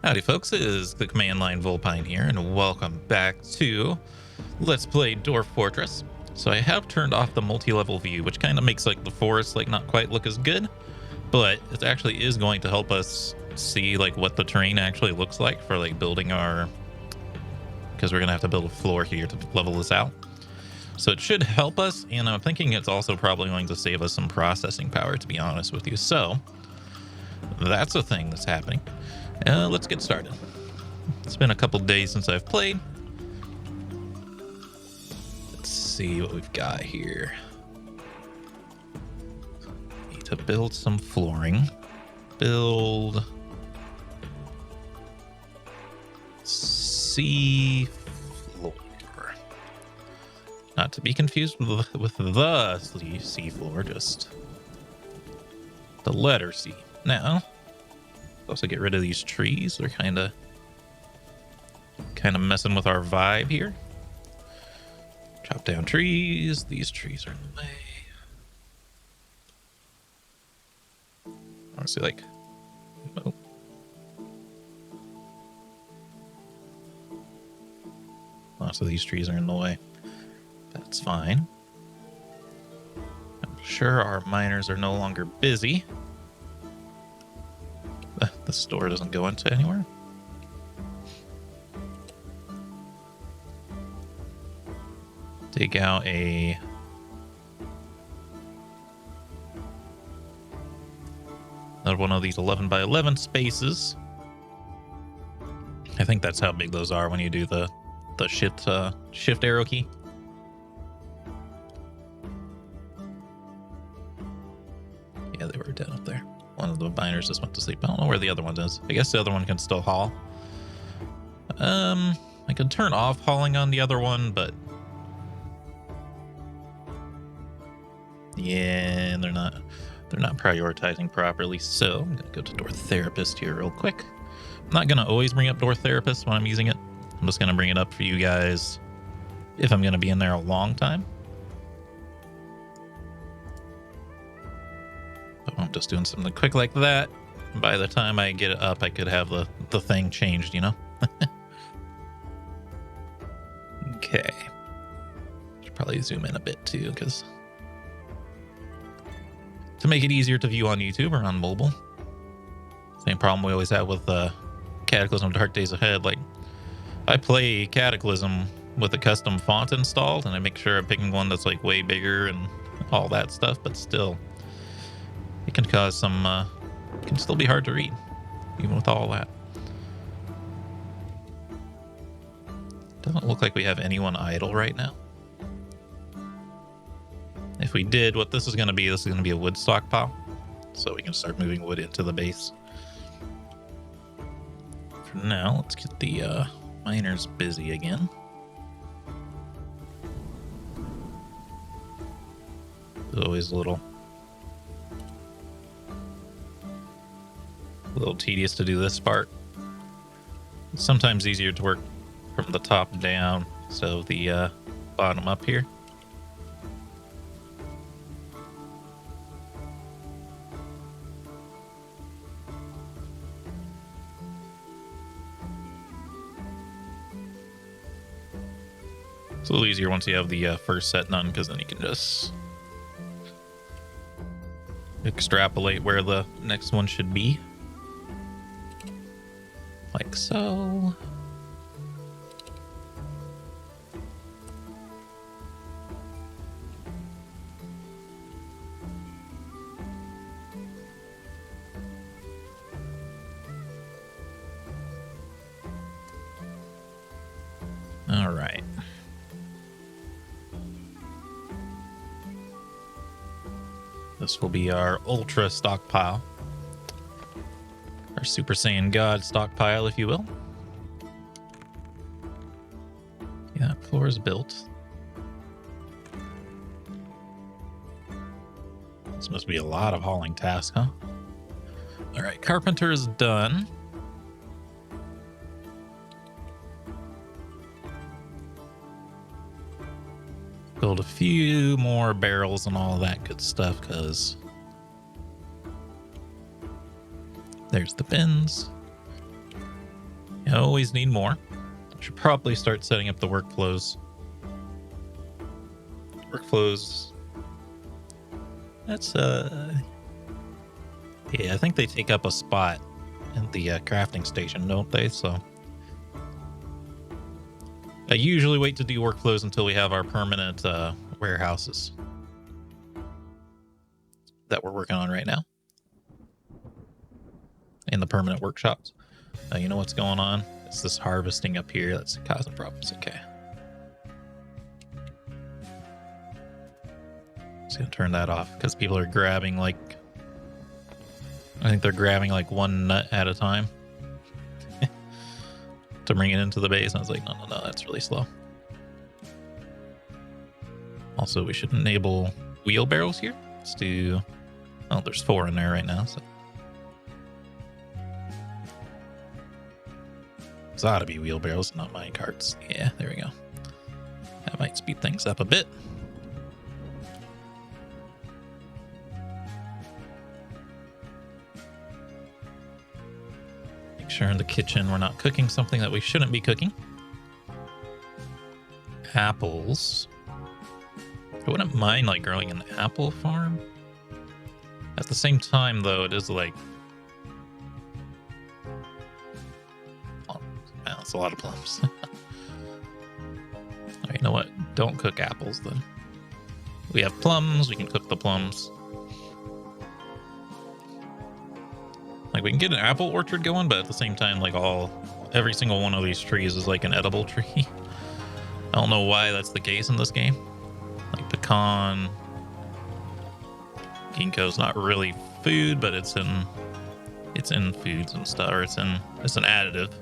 Howdy folks, it is the Command Line Volpine here, and welcome back to Let's Play Dwarf Fortress. So I have turned off the multi-level view, which kind of makes like the forest like not quite look as good, but it actually is going to help us see like what the terrain actually looks like for like building our, because we're gonna have to build a floor here to level this out. So it should help us, and I'm thinking it's also probably going to save us some processing power, to be honest with you. So that's a thing that's happening. Let's get started. It's been a couple days since I've played. Let's see what we've got here. Need to build some flooring. Build sea floor. Not to be confused with the sea floor, just the letter C. Now, also get rid of these trees. They're kind of messing with our vibe here. Chop down trees. These trees are in the way. Honestly, like, oh. Lots of these trees are in the way. That's fine. I'm sure our miners are no longer busy. The store doesn't go into anywhere. Dig out another one of these 11 by 11 spaces. I think that's how big those are when you do the shift arrow key. Yeah, they were down up there. One of the miners just went to sleep. I don't know where the other one is. I guess the other one can still haul. I could turn off hauling on the other one, but yeah, they're not prioritizing properly. So I'm gonna go to Dwarf Therapist here real quick. I'm not gonna always bring up Dwarf Therapist when I'm using it. I'm just gonna bring it up for you guys if I'm gonna be in there a long time. I'm just doing something quick like that. By the time I get it up, I could have the thing changed, you know? Okay. Should probably zoom in a bit too, because to make it easier to view on YouTube or on mobile. Same problem we always have with Cataclysm Dark Days Ahead. Like, I play Cataclysm with a custom font installed, and I make sure I'm picking one that's like way bigger and all that stuff, but still. It can cause some, it can still be hard to read, even with all that. Doesn't look like we have anyone idle right now. If we did, what this is going to be a wood stockpile. So we can start moving wood into the base. For now, let's get the miners busy again. It's always a little tedious to do this part. It's sometimes easier to work from the top down, so the bottom up here. It's a little easier once you have the first set done, because then you can just extrapolate where the next one should be. Like so. All right. This will be our ultra stockpile. Our Super Saiyan God stockpile, if you will. Yeah, that floor is built. This must be a lot of hauling tasks, huh? All right, carpenter is done. Build a few more barrels and all that good stuff, because there's the bins. You always need more. I should probably start setting up the workflows. Workflows. That's yeah, I think they take up a spot in the crafting station, don't they? So I usually wait to do workflows until we have our permanent warehouses that we're working on right now, and the permanent workshops. You know what's going on? It's this harvesting up here that's causing problems. Okay. Just gonna turn that off because people are grabbing like, I think they're grabbing like one nut at a time to bring it into the base. And I was like, no, that's really slow. Also, we should enable wheelbarrows here. Let's do, oh, there's 4 in there right now. So it's ought to be wheelbarrows, not mine carts. Yeah, there we go. That might speed things up a bit. Make sure in the kitchen we're not cooking something that we shouldn't be cooking. Apples. I wouldn't mind like growing an apple farm. At the same time, though, it is like, oh, that's a lot of plums. You know what? Don't cook apples then. We have plums. We can cook the plums. Like we can get an apple orchard going, but at the same time, like every single one of these trees is like an edible tree. I don't know why that's the case in this game. Like pecan, ginkgo's not really food, but it's in foods and stuff, or it's an additive.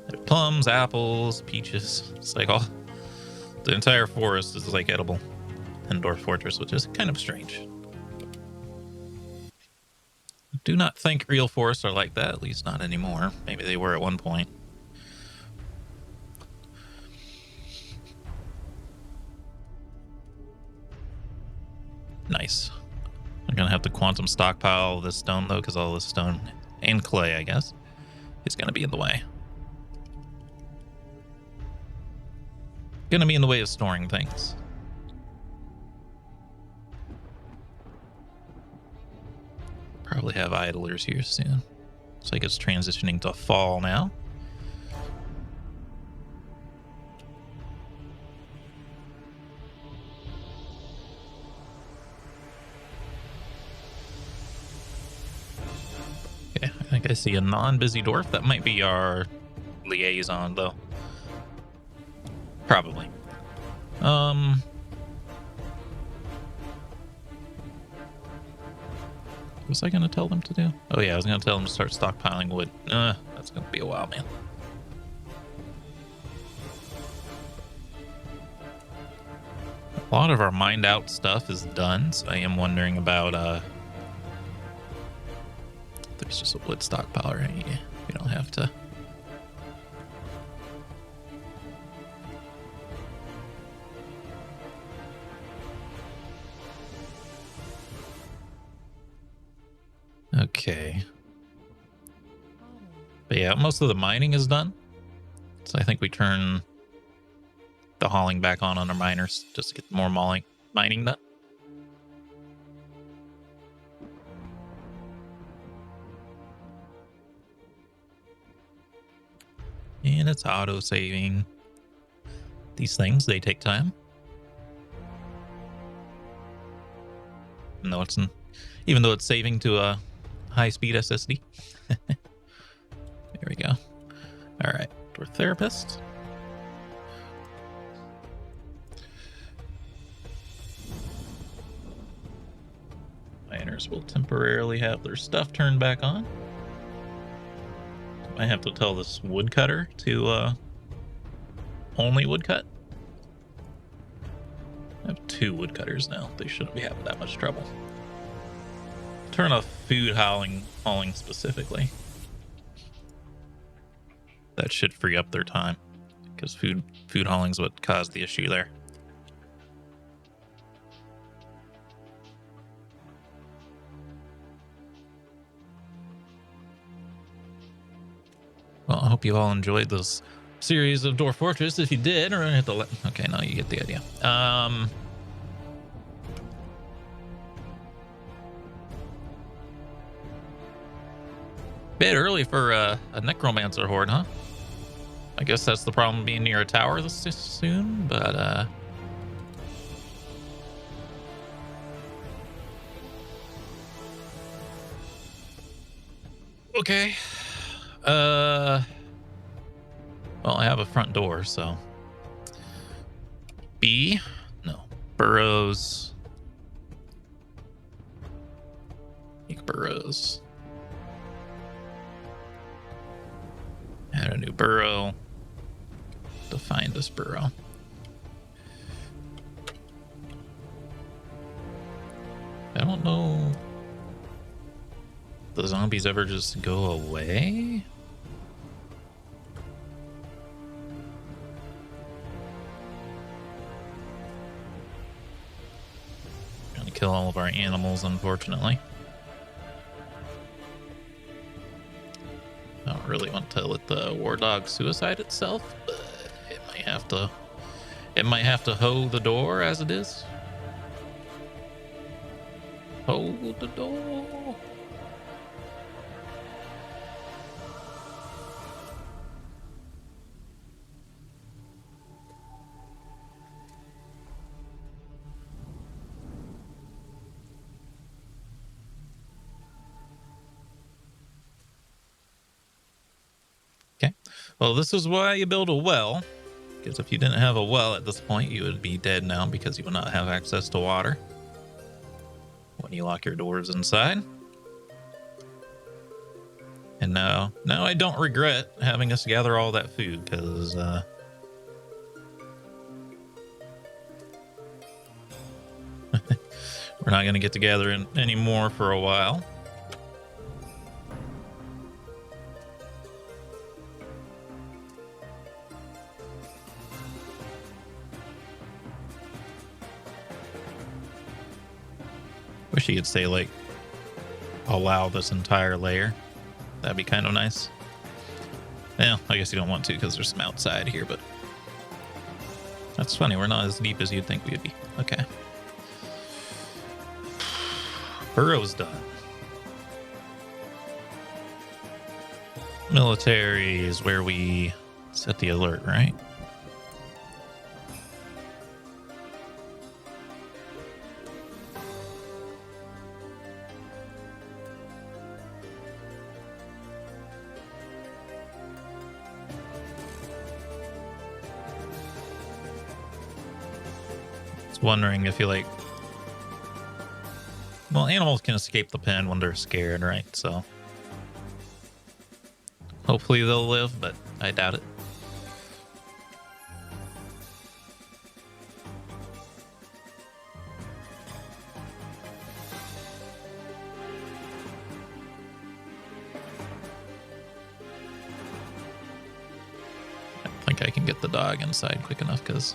There's plums, apples, peaches. It's like the entire forest is like edible in Dwarf Fortress, which is kind of strange. I do not think real forests are like that, at least not anymore. Maybe they were at one point. Nice. I'm gonna have to quantum stockpile this stone though, because all this stone and clay, I guess, is gonna be in the way. Gonna be in the way of storing things. Probably have idlers here soon. Looks like it's transitioning to fall now. Okay, I think I see a non-busy dwarf. That might be our liaison, though. Probably. What was I going to tell them to do? Oh, yeah, I was going to tell them to start stockpiling wood. That's going to be a while, man. A lot of our mined out stuff is done, so I am wondering about, there's just a wood stockpile right here. We don't have to. Okay. But yeah, most of the mining is done. So I think we turn the hauling back on our miners just to get more mining done. And it's auto-saving. These things, they take time. Even though it's saving to a high-speed SSD. There we go. All right, Dwarf Therapist. Miners will temporarily have their stuff turned back on. I have to tell this woodcutter to only woodcut. I have 2 woodcutters now. They shouldn't be having that much trouble. Turn off food hauling specifically. That should free up their time, because food hauling is what caused the issue there. Well, Well, I hope you all enjoyed this series of Dwarf Fortress. If you did, or hit the okay, now you get the idea. Bit early for a necromancer horde, huh? I guess that's the problem being near a tower this soon, but okay. Well, I have a front door, so burrows. Make burrows. Add a new burrow. Define this burrow. I don't know. The zombies ever just go away? Gonna kill all of our animals, unfortunately. I don't really want to let the war dog suicide itself, but it might have to. It might have to hoe the door as it is. Hoe the door. Okay. Well, this is why you build a well. Because if you didn't have a well at this point, you would be dead now because you would not have access to water when you lock your dwarves inside. And now I don't regret having us gather all that food because we're not going to get together anymore for a while. Wish you could say, like, allow this entire layer. That'd be kind of nice. Well, I guess you don't want to because there's some outside here, but that's funny. We're not as deep as you'd think we would be. Okay. Burrow's done. Military is where we set the alert, right? Wondering if you like, well, animals can escape the pen when they're scared, right? So hopefully they'll live, but I doubt it. I don't think I can get the dog inside quick enough because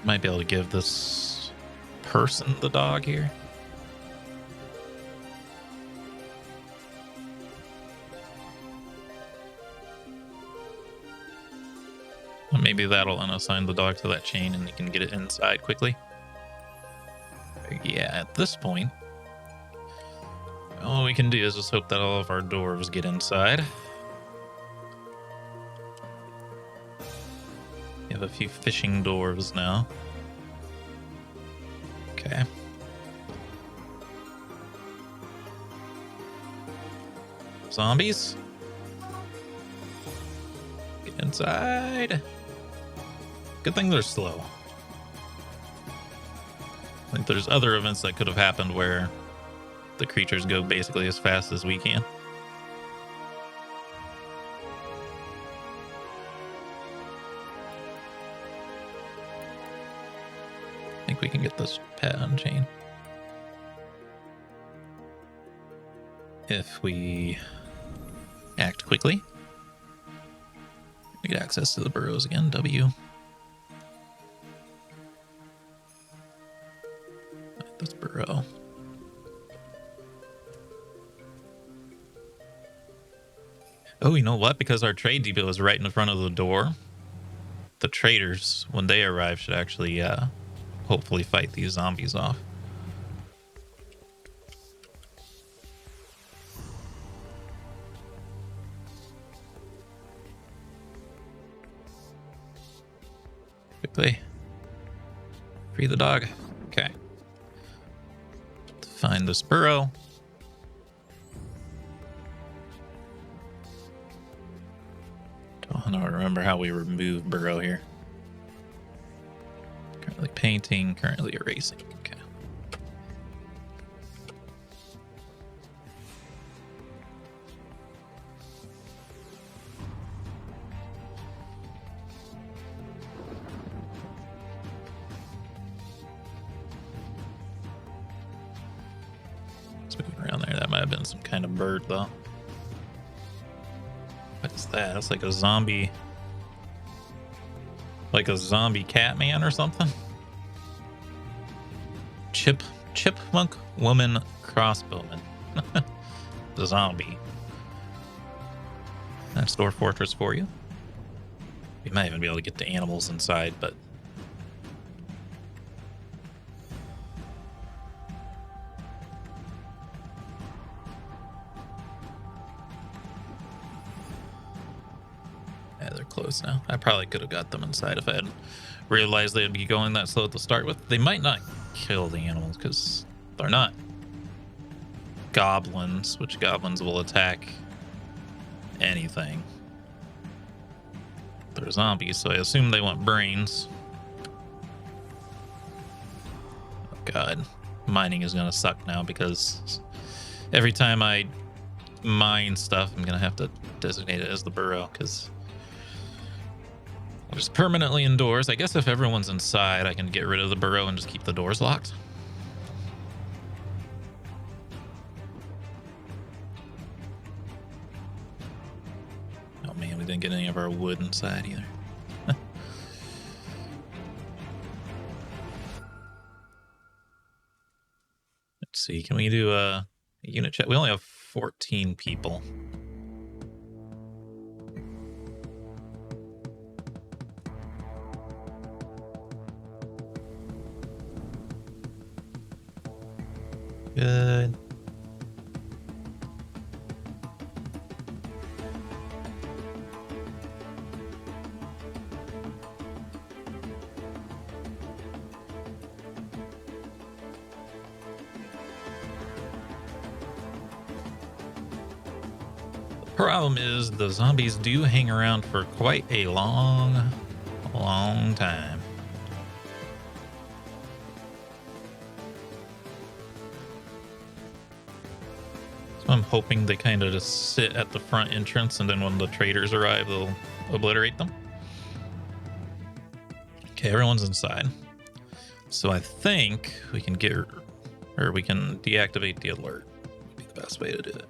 might be able to give this person the dog here. Well, maybe that'll unassign the dog to that chain and you can get it inside quickly. Yeah, at this point, all we can do is just hope that all of our dwarves get inside. We have a few fishing dwarves now. Okay. Zombies? Get inside. Good thing they're slow. Like there's other events that could have happened where the creatures go basically as fast as we can. I think we can get this pet unchained. If we act quickly. We get access to the burrows again. W. This burrow. Oh, you know what? Because our trade depot is right in front of the door, the traders, when they arrive, should actually hopefully fight these zombies off. Quickly. Free the dog. Okay. Find this burrow. Don't remember how we remove burrow here. Currently painting, currently erasing. Okay. It's moving around there. That might have been some kind of bird, though. What is that? That's like a zombie. Like a zombie Catman or something? Chipmunk woman crossbowman. The zombie. That's Dwarf Fortress for you. We might even be able to get the animals inside, but yeah, they're closed now. I probably could have got them inside if I hadn't realized they'd be going that slow to start with. They might not kill the animals because they're not goblins, which goblins will attack anything. They're zombies, so I assume they want brains. Oh god, mining is gonna suck now because every time I mine stuff, I'm gonna have to designate it as the burrow because we're just permanently indoors. I guess if everyone's inside, I can get rid of the burrow and just keep the doors locked. Oh man, we didn't get any of our wood inside either. Let's see, can we do a unit check? We only have 14 people. Good. The problem is the zombies do hang around for quite a long time. I'm hoping they kind of just sit at the front entrance, and then when the traders arrive, they'll obliterate them. Okay, everyone's inside. So I think we can we can deactivate the alert. Would be the best way to do it.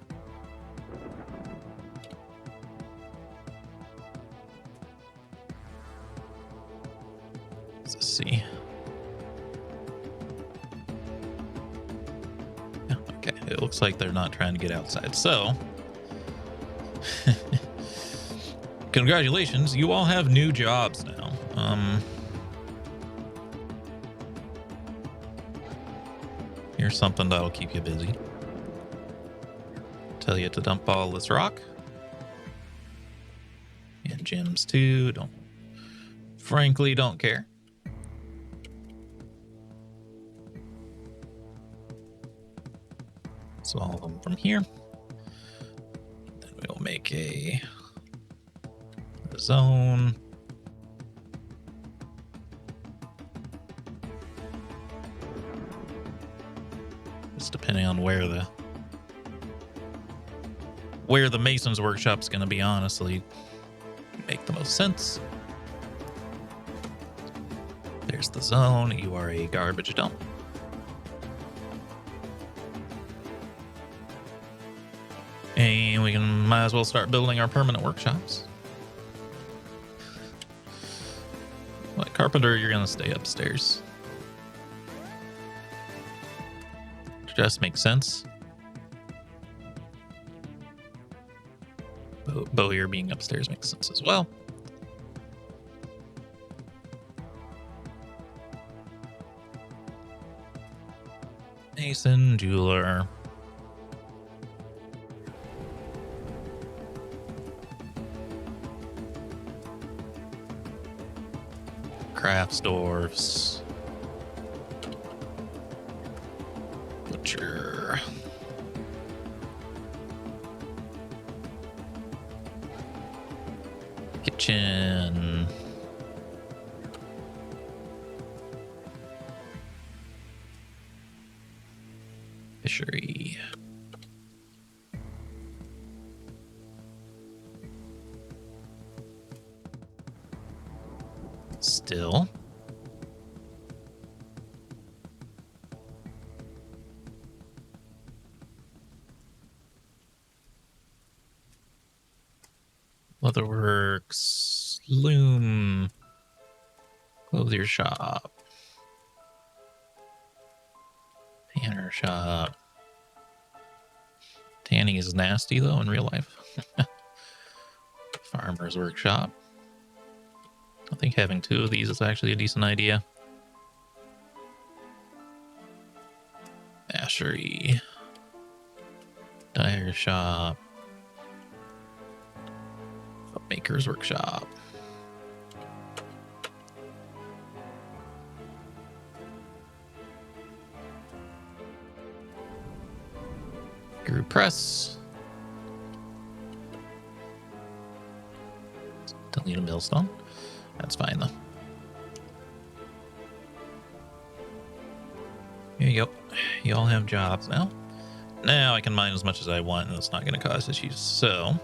Let's see. Okay, it looks like they're not trying to get outside. So, congratulations, you all have new jobs now. Here's something that'll keep you busy. Tell you to dump all this rock. And gems too. Frankly, don't care. So all of them from here. Then we'll make a zone. Just depending on where the mason's workshop's going to be, honestly, make the most sense. There's the zone. You are a garbage dump. And we might as well start building our permanent workshops. What, carpenter, you're gonna stay upstairs. Just makes sense. Bowyer being upstairs makes sense as well. Mason, jeweler. Crafts, dwarves. Butcher. Kitchen. Fishery. Still. Leatherworks. Loom. Clothier shop. Tanner shop. Tanning is nasty though in real life. Farmer's workshop. I think having two of these is actually a decent idea. Ashery. Dyer shop. Maker's workshop. Group press. Don't need a millstone. That's fine though. Here you go. You all have jobs now. Now I can mine as much as I want and it's not going to cause issues. So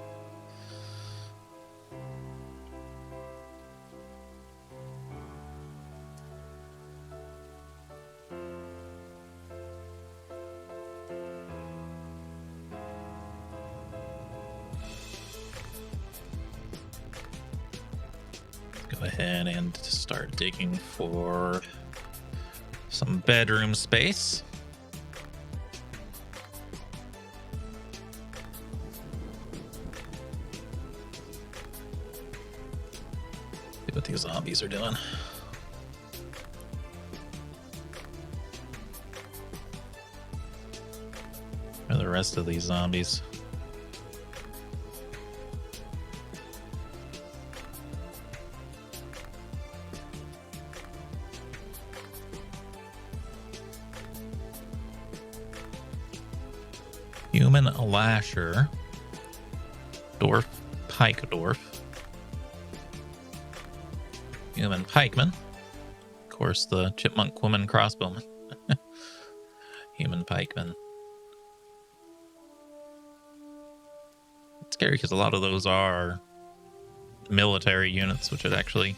go ahead and start digging for some bedroom space. See what these zombies are doing. Where are the rest of these zombies? Human lasher, dwarf pike dwarf, human pikeman, of course the chipmunk woman crossbowman, human pikeman. It's scary because a lot of those are military units, which would actually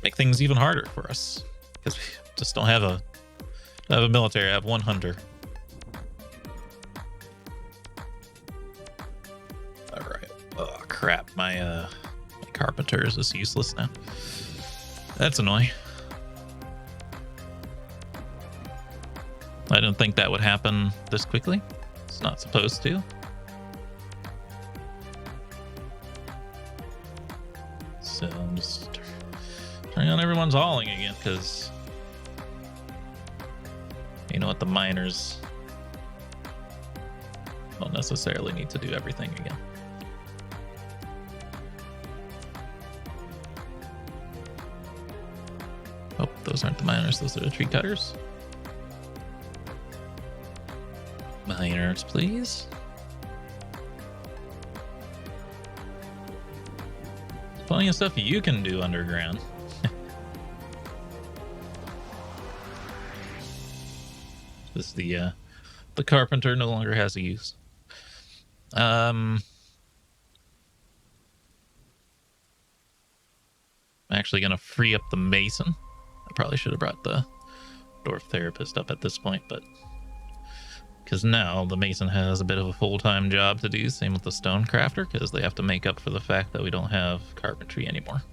make things even harder for us because we just don't have a military. I have one hunter. Crap, my carpenters is useless now. That's annoying. I didn't think that would happen this quickly. It's not supposed to. So I'm just turning on everyone's hauling again because you know what, the miners don't necessarily need to do everything again. Oh, those aren't the miners, those are the tree cutters. Miners, please. Plenty of stuff you can do underground. This the carpenter no longer has a use. I'm actually gonna free up the mason. I probably should have brought the dwarf therapist up at this point, but because now the mason has a bit of a full-time job to do. Same with the stone crafter, because they have to make up for the fact that we don't have carpentry anymore.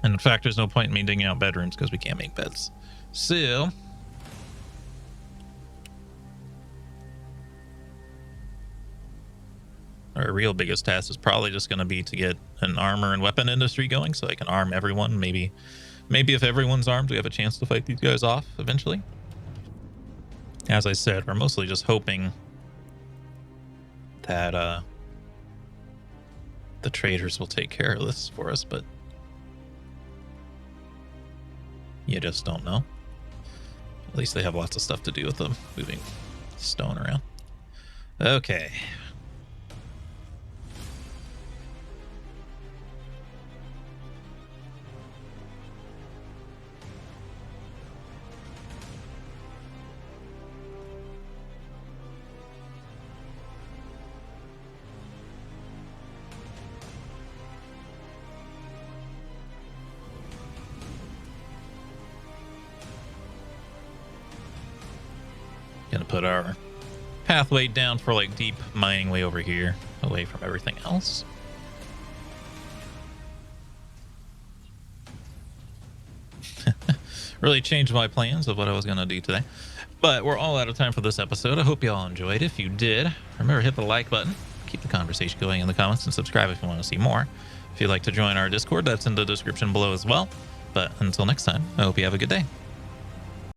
And in fact, there's no point in me digging out bedrooms because we can't make beds. So our real biggest task is probably just going to be to get an armor and weapon industry going so I can arm everyone. Maybe if everyone's armed, we have a chance to fight these guys off eventually. As I said, we're mostly just hoping that the traders will take care of this for us, but you just don't know. At least they have lots of stuff to do with them moving stone around. Okay. Gonna put our pathway down for like deep mining way over here, away from everything else. Really changed my plans of what I was gonna do today. But we're all out of time for this episode. I hope you all enjoyed. If you did, remember hit the like button, keep the conversation going in the comments, and subscribe if you want to see more. If you'd like to join our Discord, that's in the description below as well. But until next time, I hope you have a good day.